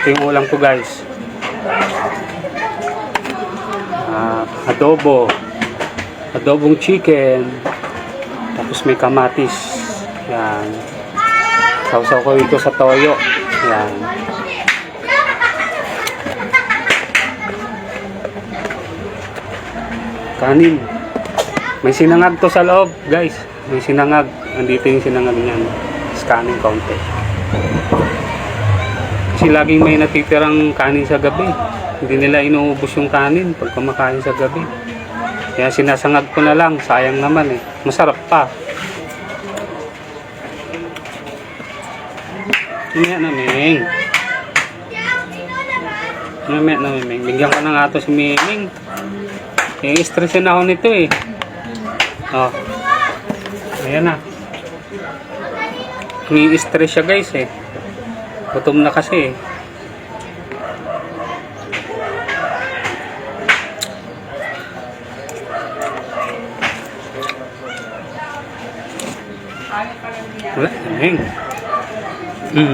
Ito yung ulam ko guys. Adobong chicken. Tapos may kamatis. Yan. Sausaw ko ito sa toyo. Yan. Kanin. May sinangag to sa loob guys. May sinangag. Andito yung sinangag niyan. Kanin konti. Kasi laging may natitirang kanin sa gabi. Hindi nila inuubos yung kanin pag kumakain sa gabi. Kaya sinasangag ko na lang. Sayang naman eh. Masarap pa. Mamaya na, Ming. Mamaya na, Ming. Bigyan ko na nga ito si Ming. I-stressin ako nito eh. Oh. Ayan na. I-stress siya guys eh. Gutom na kasi eh. Wala, Ming.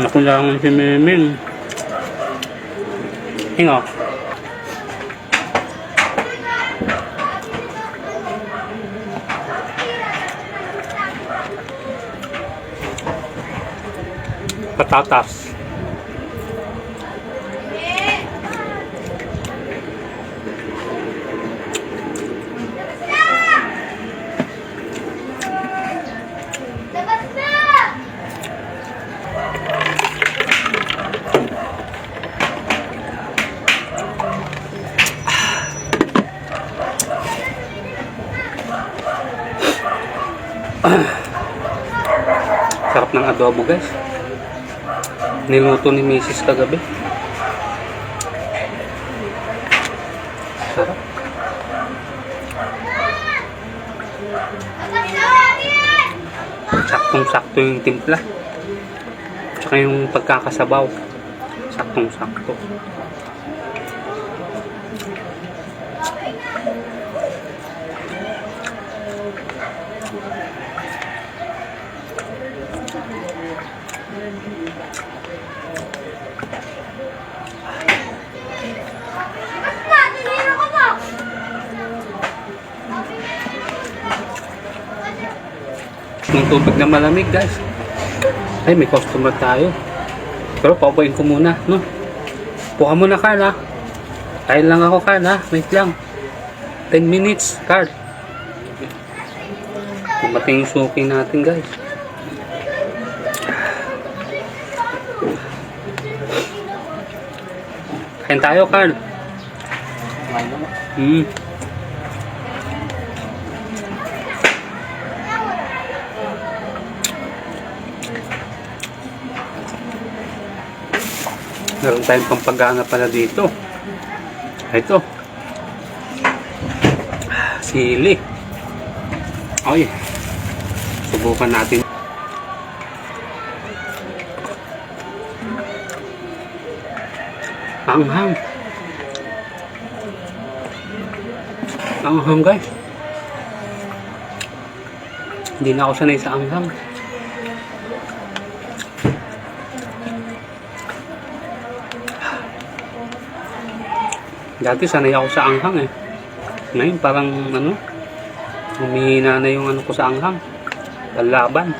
Ako lang si Ming. Hingo. Patatas. Sarap ng adobo guys. Niluto ni Mrs. kagabi. Sarap. Saktong-sakto yung timpla. Tsaka yung pagkakasabaw. Saktong-sakto. Ng tubig na malamig guys. Ay, may customer tayo. Pero paupuin ko muna, no? Puha muna, Carl, ha? Kain lang ako, Carl, ha? Wait lang. 10 minutes, Carl. Dumating yung suki natin, guys. Kain tayo, Carl. Meron tayong pampagana pala dito. Ito. Sili. Ay. Subukan natin. Anghang. Anghang guys. Hindi na ako sanay sa anghang. Dati sanay ako sa anghang eh. Ngayon parang ano, humihina na yung ano ko sa anghang. Panlaban.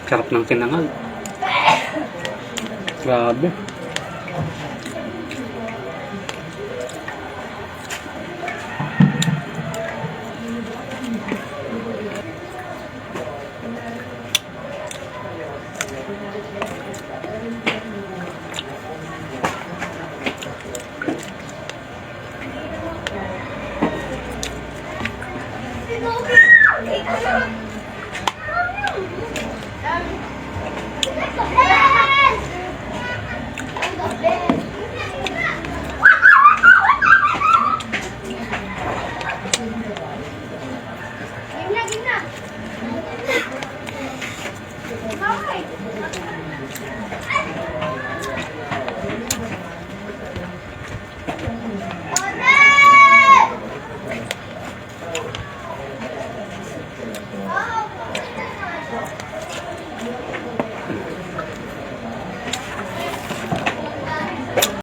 Sarap ng tinangal. Grabe.